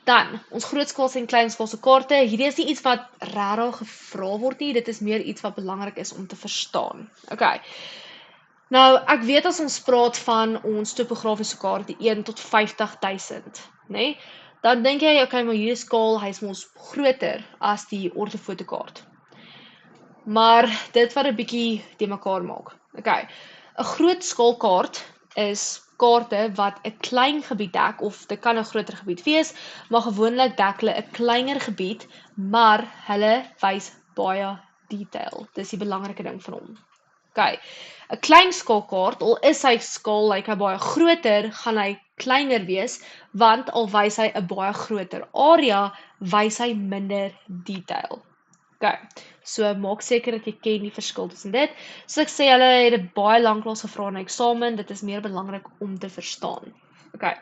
Dan, ons grootskaalse en kleinskaalse kaarte. Hierdie is nie iets wat regtig gevra word nie, dit is meer iets wat belangrik is om te verstaan. Okay. Nou, ek weet as ons praat van ons topografiese kaart, die 1 tot 50.000, né? Dan dink jy, okay, maar hierdie skaal, hy is mos groter as die ortofotokaart. Maar dit wat 'n bietjie te mekaar maak. Okay. 'n Groot skaalkaart is kaarte wat 'n klein gebied dek, of dit kan 'n groter gebied wees, maar gewoonlik dek hulle 'n kleiner gebied, maar hulle wys baie detail. Dis die belangrike ding van hom. Okay. 'n Klein skaalkaart, al is sy skaal lyk hy baie groter, gaan hy kleiner wees, want al wys hy 'n baie groter area, wys hy minder detail. Okay. So maak seker dat jy ken die verskil tussen dit. So ek sê hulle het dit baie lanklaas gevra in 'n eksamen, dit is meer belangrik om te verstaan. Okay.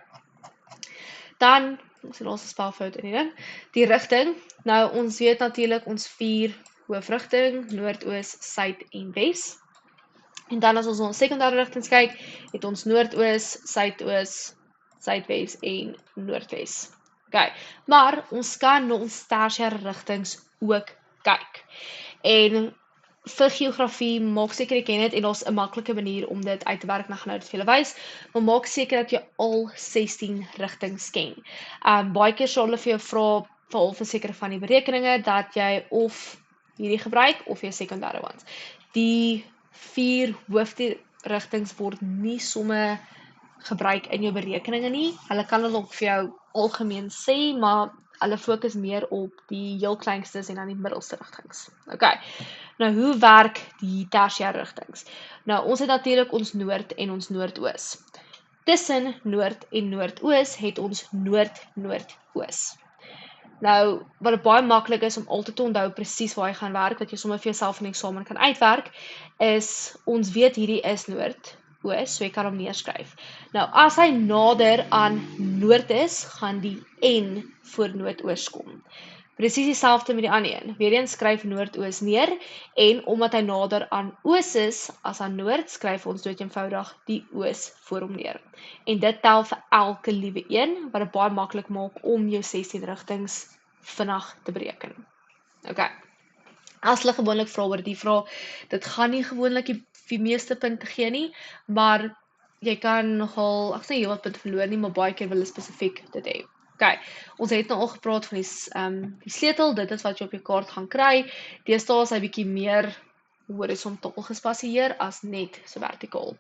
Dan, ons die laaste spelfout in die ding, die rigting. Nou ons weet natuurlik ons 4 hoofrigting, noordoos, suid en wes. En dan as ons na ons sekondêre rigtings kyk, het ons noordoos, suidoos, suidwes en noordwes. Okay. Maar ons kan na ons tersiêre rigtings ook kyk. En vir geografie, maak seker jy ken dit en daar's 'n maklike manier om dit uit te werk, en ek gaan nou dit vir julle wys, maar maak seker dat jy al 16 rigtings ken. Baie keer sal hulle vir jou vra, veral vir sekere van die berekeninge, dat jy of hierdie gebruik of jou sekondêre ones. Die 4 hoofrigtings word nie somme gebruik in jou berekeninge nie. Hulle kan dit ook vir jou algemeen sê, maar hulle fokus meer op die heel kleinstes en dan die middelste rigtings. Okay. Nou, hoe werk die tersiêre rigtings? Nou, ons het natuurlik ons noord en ons noordoos. Tussen noord en noordoos het ons noord-noordoos. Nou, wat baie maklik is om altyd te onthou presies waar jy gaan werk, wat jy sommer vir jouself in die eksamen kan uitwerk, is ons weet hierdie is noordoos, so jy kan hom neerskryf. Nou, as hy nader aan noord is, gaan die N voor noordoos kom. Presies dieselfde met die ander een. Weereens skryf noordoos neer, en omdat hy nader aan oos is as aan noord, skryf ons dood eenvoudig die oos voor hom neer. En dit tel vir elke liewe een, wat dit baie maklik maak om jou 16 rigtings vinnig te bereken. Okay. As hulle gewoonlik vra oor die vraag, dit gaan nie gewoonlik die meeste punte gee nie, maar jy kan nogal, ek sê heel wat punte verloor nie, maar baie keer wil hulle spesifiek dit hê. Okay, ons het nou al gepraat van die sleutel, dit is wat jy op jou kaart gaan kry. Deesdae is hy bietjie meer horisontaal gespasieer as net so vertikaal.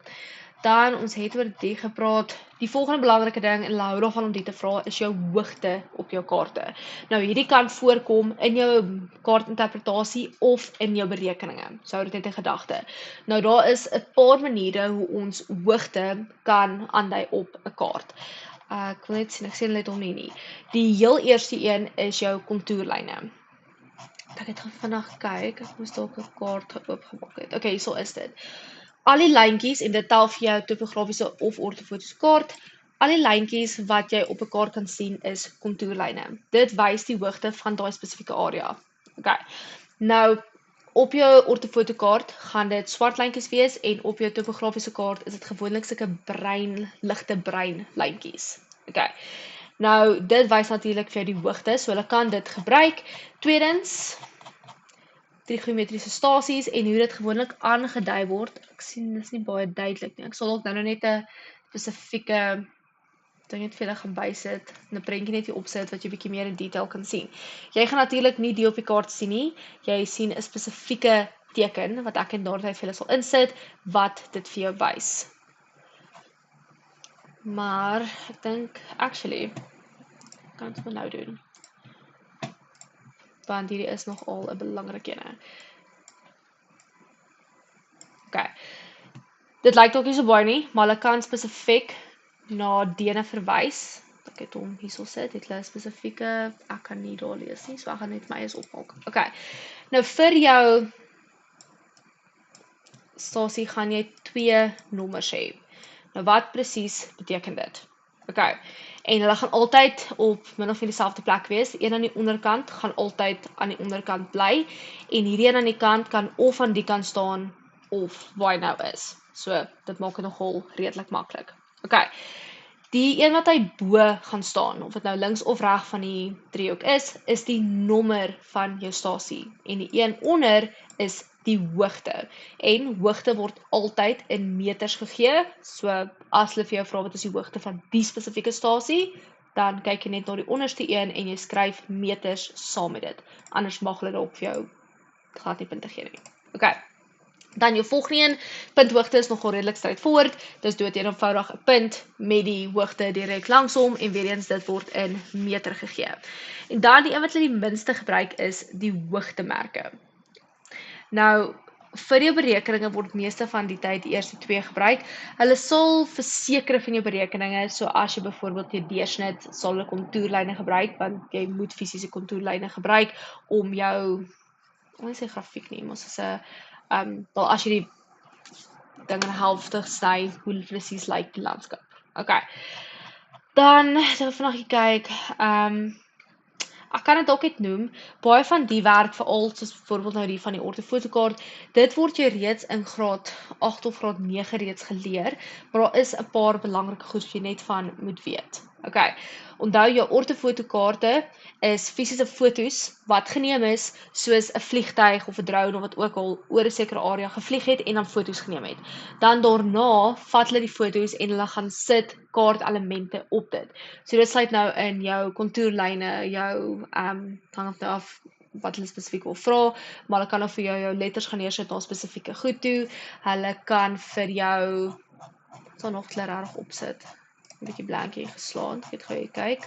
Dan, ons het oor die gepraat. Die volgende belangrike ding, en hou daarvan om die te vra, is jou hoogte op jou kaarte. Nou, hierdie kan voorkom in jou kaartinterpretasie of in jou berekeninge. So hou dit net in gedagte. Nou, daar is 'n paar maniere hoe ons hoogte kan aandui op 'n kaart. Ek wil net sien, ek sien dit hom nie. Die heel eerste een is jou kontoerlyne. Ek het vandag kyk, ek moes dalk 'n kaart oopgemaak het. Okay, so is dit. Al die lyntjies, en dit tel vir jou topografiese of ortofotiese kaart, al die lyntjies wat jy op 'n kaart kan sien is kontoerlyne. Dit wys die hoogte van daai spesifieke area. Okay. Nou, op jou ortofotokaart gaan dit swart lyntjies wees, en op jou topografiese kaart is dit gewoonlik sulke ligte bruin lyntjies. Okay. Nou, dit wys natuurlik vir jou die hoogte, so hulle kan dit gebruik. Tweedens, trigonometriese stasies en hoe dit gewoonlik aangedui word. Ek sien dit is nie baie duidelik nie. Ek sal ook nou net 'n spesifieke ding net vir julle gaan bysit, 'n prentjie net hier opsit wat jy bietjie meer in detail kan sien. Jy gaan natuurlik nie die op die kaart sien nie. Jy sien 'n spesifieke teken wat ek in daardie tyd vir julle sal insit wat dit vir jou wys. Maar ek dink actually kan dit nou doen. Want hierdie is nogal 'n belangrike een. Okay. Dit lyk dalk nie so baie nie, maar hulle kan spesifiek na dene verwys. Ek het hom hierso sit, het hulle spesifieke, ek kan nie daar lees nie, so ek gaan net my eens opmaak. Okay. Nou vir jou stasie gaan jy 2 nommers hê. Nou wat presies beteken dit? Okay. en hulle gaan altyd op min of meer dieselfde plek wees. Die een aan die onderkant gaan altyd aan die onderkant bly en hierdie een aan die kant kan of aan die kant staan of waar hy nou is. So dit maak dit nogal redelik maklik. Okay. Die een wat hy bo gaan staan, of dit nou links of reg van die driehoek is die nommer van jou stasie. En die een onder is die hoogte. En hoogte word altyd in meters gegee. So as hulle vir jou vra wat is die hoogte van die spesifieke stasie, dan kyk jy net na die onderste een en jy skryf meters saam met dit. Anders mag hulle dalk vir jou glad nie punte gee nie. Okay. Dan jou volgende een, punthoogte is nogal redelik straightforward, dis dood eenvoudig 'n punt met die hoogte direk langsom en weer eens dit word in meter gegee. En dan die een wat hulle die minste gebruik is die hoogtemerke. Nou, vir jou berekeninge word meeste van die tyd die eerste twee gebruik. Hulle sal vir sekere van jou berekeninge, so as jy byvoorbeeld jou deursnit, sal hulle kontoerlyne gebruik, want jy moet fisiese kontoerlyne gebruik om jou, ek wil nie sê grafiek nie, maar soos 'n wel as jy die ding in helfte sny, hoe presies lyk die landskap. Okay. Dan sal vanaand kyk, ek kan dit dalk net noem, baie van die werk veral soos byvoorbeeld nou die van die ortofotokaart, dit word jy reeds in graad 8 of graad 9 reeds geleer, maar daar is 'n paar belangrike goed wat jy net van moet weet. Okay. Onthou jou ortofotokaarte is fisiese fotos wat geneem is soos 'n vliegtuig of 'n drone of wat ook al oor 'n sekere area gevlieg het en dan fotos geneem het. Dan daarna vat hulle die fotos en hulle gaan sit kaartelemente op dit. So dit sluit nou in jou kontoerlyne, jou hang af wat hulle spesifiek wil vra, maar hulle kan nou vir jou letters gaan neersit na spesifieke goed toe. Hulle kan vir jou sal nog regtig opsit. 'n bietjie blankie geslaan, ek het gou kyk.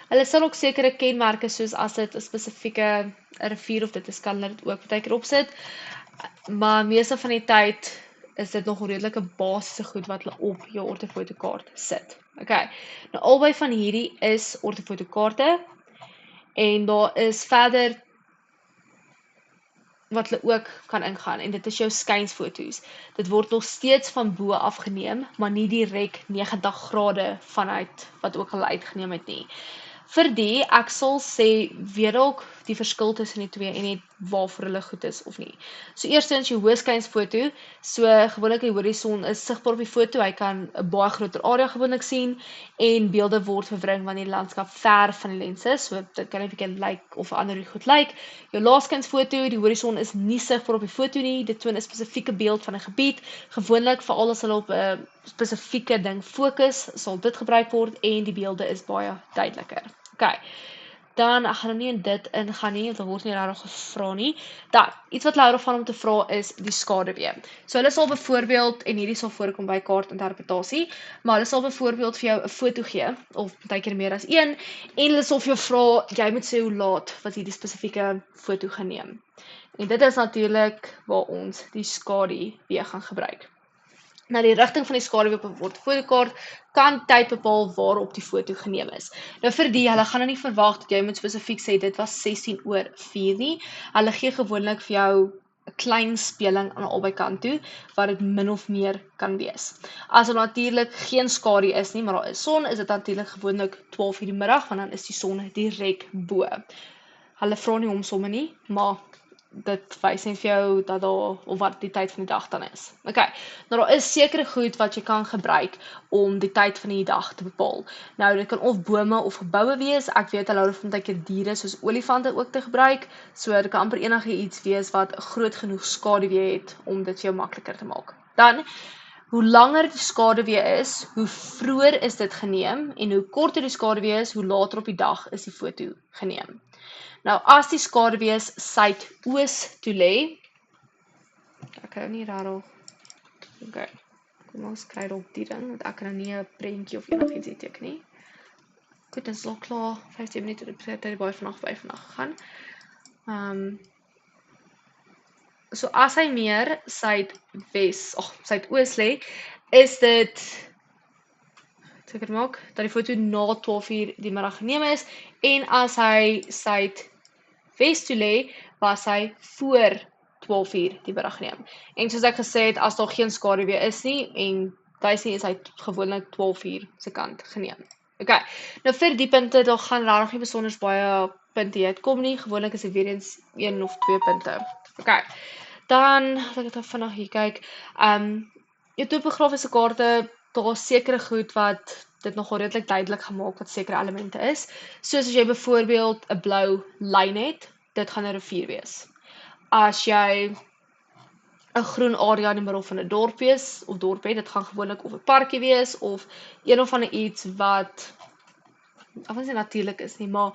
Hulle sal ook sekere kenmerke soos as dit 'n spesifieke rivier of dit is, kan hulle dit ook baie keer opsit. Maar meeste van die tyd is dit nog redelike basiese goed wat hulle op jou ortofotokaart sit. Okay. Nou albei van hierdie is ortofotokaarte en daar is verder wat hulle ook kan ingaan en dit is jou skynsfoto's. Dit word nog steeds van bo afgeneem, maar nie direk 90 grade vanuit wat ook al uitgeneem het nie. Vir die, ek sal sê, weet dalk die verskil tussen die twee en net waarvoor hulle goed is of nie. So eerstens jou hoëskynsfoto, so gewoonlik die horison is sigbaar op die foto, hy kan 'n baie groter area gewoonlik sien en beelde word verwring wanneer die landskap ver van die lens is, so dit kan 'n bietjie lyk of ander goed lyk. Jou laaskynsfoto, die horison is nie sigbaar op die foto nie, dit toon 'n spesifieke beeld van 'n gebied, gewoonlik veral as hulle op 'n spesifieke ding fokus, sal dit gebruik word en die beelde is baie duideliker. Okay. Dan, ek gaan nou nie in dit ingaan nie, want daar word nie regtig gevra nie. Dan, iets wat hulle van om te vra is die skaduwee. So hulle sal byvoorbeeld, en hierdie sal voorkom by kaartinterpretasie, maar hulle sal byvoorbeeld vir jou 'n foto gee, of partykeer meer as een, en hulle sal vir jou vra, jy moet sê hoe laat wat hierdie spesifieke foto geneem. En dit is natuurlik waar ons die skaduwee gaan gebruik. Nou die rigting van die skaduwee op 'n ortofotokaart kan tyd bepaal waarop die foto geneem is. Nou vir die, hulle gaan nou nie verwag dat jy moet spesifiek sê dit was 16:04 nie. Hulle gee gewoonlik vir jou 'n klein speling aan albei kant toe wat dit min of meer kan wees. As daar natuurlik geen skadu is nie, maar daar is son, is dit natuurlik gewoonlik 12:00 die middag want dan is die son direk bo. Hulle vra nie om somme nie, maar dit wys net vir jou dat daar of wat die tyd van die dag dan is. Okay. Nou daar is sekere goed wat jy kan gebruik om die tyd van die dag te bepaal. Nou dit kan of bome of geboue wees. Ek weet hulle hou van baie diere soos olifante ook te gebruik. So dit kan amper enige iets wees wat groot genoeg skaduwee het om dit vir jou makliker te maak. Dan hoe langer die skaduwee is, hoe vroeër is dit geneem en hoe korter die skaduwee is, hoe later op die dag is die foto geneem. Nou, as die skaduwee suidoos toe lê, ek kan nie rarig, okay, kom ons kry op die ding, want ek kan nie 'n prentjie of enigiets hier teken nie. Goed, dit is al klaar, 15 minute, dit het baie vandag gegaan. So as hy meer suidoos lê, is dit seker maak dat die foto na 12:00 die middag geneem is en as hy suidwes toe lê, was hy voor 12:00 die middag geneem. En soos ek gesê het, as daar geen skaduwee is nie en Duisy is hy gewoonlik 12 uur se kant geneem. Okay, nou vir die punte, daar gaan regtig nie besonder baie punte uitkom nie. Gewoonlik is dit weer eens 1 of 2 punte. Okay, dan, as ek dit vinnig hier kyk, jou topografiese kaarte, daar is sekere goed wat dit nogal redelik duidelik gemaak wat sekere elemente is. Soos as jy byvoorbeeld 'n blou lyn het, dit gaan 'n rivier wees. As jy 'n groen area in die middel van 'n dorp wees of dorpie, dit gaan gewoonlik of 'n parkie wees of een of ander iets wat of as dit natuurlik is nie, maar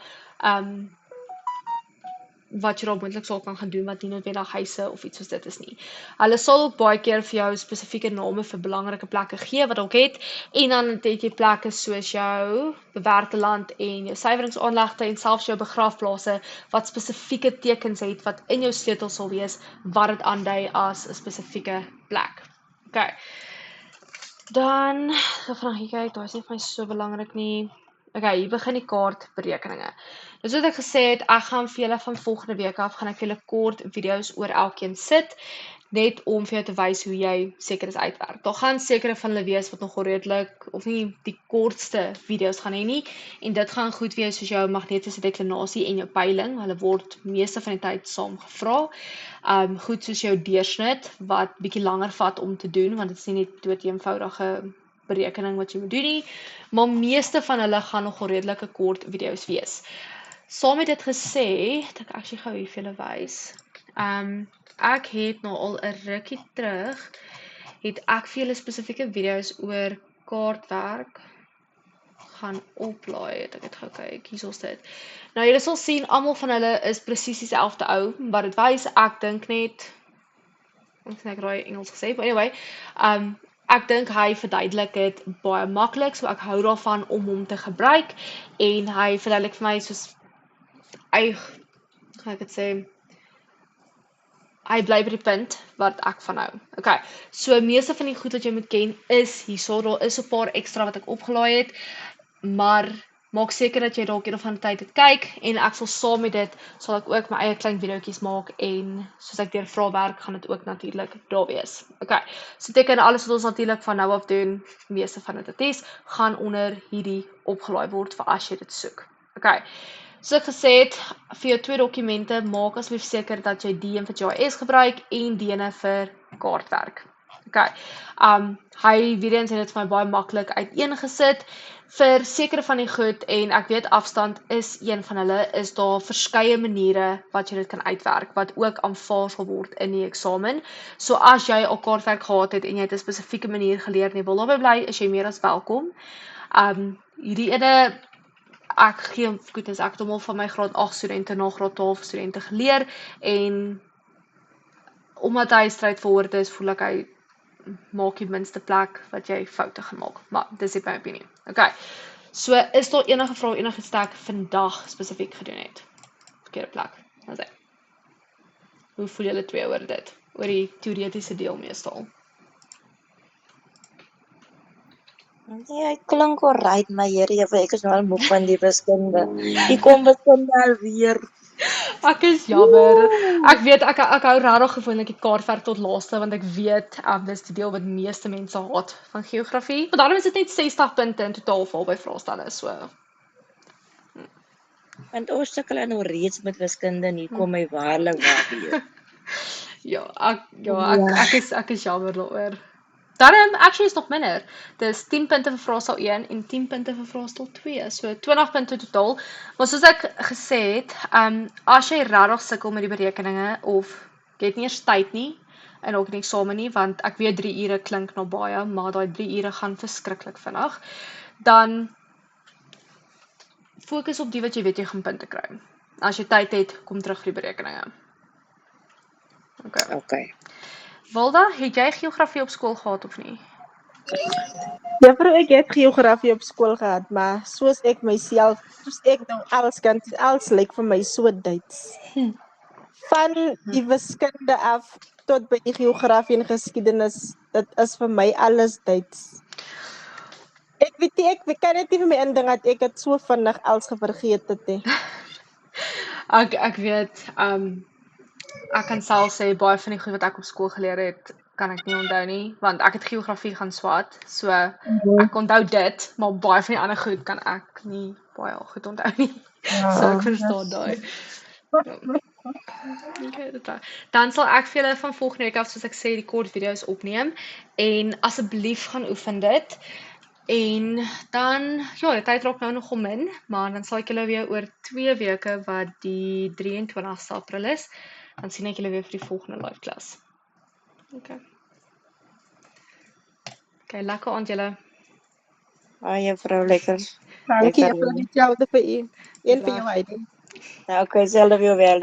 wat jy daar moontlik sal kan gaan doen wat nie noodwendig huise of iets soos dit is nie. Hulle sal ook baie keer vir jou spesifieke name vir belangrike plekke gee wat dalk het en dan het jy plekke soos jou bewerkte land en jou suiweringsaanlegte en selfs jou begraafplase wat spesifieke tekens het wat in jou sleutel sal wees wat dit aandui as 'n spesifieke plek. Okay. Dan, ek gaan hier kyk, daar is nie vir my so belangrik nie. Okay, hier begin die kaartberekeninge. Dus wat ek gesê het, ek gaan vir julle van volgende week af, gaan ek vir julle kort video's oor elkeen sit, net om vir jou te wys hoe jy sekeres uitwerk. Daar gaan sekere van hulle wees wat nog redelik, of nie die kortste video's gaan hê nie, en dit gaan goed wees soos jou magnetiese deklinasie en jou peiling, hulle word meeste van die tyd saam gevra. Goed soos jou deursnit, wat bietjie langer vat om te doen, want dit is nie net dood eenvoudige berekening wat jy moet doen nie, maar meeste van hulle gaan nogal redelike kort video's wees. Saam met dit gesê, dat ek actually gou hier vir julle wys. Ek het nou al 'n rukkie terug, het ek vir julle spesifieke video's oor kaartwerk gaan oplaai, het ek het gou kyk, hier is dit. Nou julle sal sien, almal van hulle is presies dieselfde ou, maar dit wys, ek dink net, ek raai Engels gesê, but anyway, ek dink hy verduidelik dit baie maklik, so ek hou daarvan om hom te gebruik, en hy verduidelik vir my soos, gaan ek het sê, hy bly by die punt wat ek van hou. Okay, so meeste van die goed wat jy moet ken is hierso, daar is 'n paar ekstra wat ek opgelaai het, maar maak seker dat jy dalk een of ander tyd dit kyk, en ek sal saam met dit, sal ek ook my eie klein videoetjies maak, en soos ek deur vra werk, gaan dit ook natuurlik daar wees. Okay, so teken alles wat ons natuurlik van nou af doen, meeste van dit is, gaan onder hierdie opgelaai word vir as jy dit soek. Okay, so ek gesê het, vir jou 2 dokumente, maak asseblief seker dat jy die een vir GIS gebruik, en die ene vir kaartwerk. Okay, hy weer eens het dit vir my baie maklik uiteengesit, vir sekere van die goed, en ek weet afstand is een van hulle, is daar verskeie maniere wat jy dit kan uitwerk, wat ook aanvaar sal word in die eksamen. So as jy al kaartwerk gehad het, en jy het 'n spesifieke manier geleer, en jy wil daarby bly, is jy meer as welkom. Hierdie ene, ek het hom al van my graad 8 studente na graad 12 studente geleer, en omdat hy straightforward is, voel ek hy maak die minste plek wat jy foute gemaak, maar dis net my opinie. Okay, so is daar enige vraag, enige stek vandag spesifiek gedoen het? Verkeerde plek, dan sê. Hoe voel julle twee oor dit? Oor die teoretiese deel meestal? Nee, hy klink alright, maar ek is nou al moeg van die wiskunde. Die kom wiskunde alweer. Ek is jammer. Ek weet, ek hou regtig gewoonlik die kaartwerk tot laaste, want ek weet, dis die deel wat die meeste mense haat van geografie. Maar daarom is dit net 60 punte in totaal val by vraestelle, so. Want ons sukkel nou reeds met wiskunde, en hier kom my waarlik waar weer. Ek is jammer daaroor. Daarom, actually is nog minder. Dis 10 punte vir vraestel 1 en 10 punte vir vraestel 2. So 20 punte totaal. Maar soos ek gesê het, as jy regtig sukkel met die berekeninge, of jy het nie eers tyd nie, en ook nie eksamen nie, want ek weet 3 ure klink nou baie, maar daai 3 ure gaan verskriklik vinnig, dan fokus op die wat jy weet jy gaan punte kry. As jy tyd het, kom terug vir die berekeninge. Okay. Wilda, het jy geografie op skool gehad of nie? Juffrou, ek het geografie op skool gehad, maar soos ek myself, soos ek nou alles lyk vir my so Duits. Van die wiskunde af tot by die geografie en geskiedenis, dit is vir my alles Duits. Ek weet nie, ek kan net nie vir my indink dat ek het so vinnig alles vergeet het. Ek weet, ek kan self sê, baie van die goed wat ek op skool geleer het, kan ek nie onthou nie, want ek het geografie gaan swat, so ek onthou dit, maar baie van die ander goed kan ek nie baie goed onthou nie. So ek verstaan daai. Okay, dan sal ek vir julle van volgende week af, soos ek sê, die kort video's opneem en asseblief gaan oefen dit. En dan, ja, die tyd raak nou nogal min, maar dan sal ek julle weer oor 2 weke wat die 23ste April is, dan sien ek julle weer vir die volgende live klas. Okay. Okay, lekker aand julle. Juffrou, lekker. Dankie vir dieselfde vir u. En vir jou, Heidi. Nou, oké, zelfde weer wel.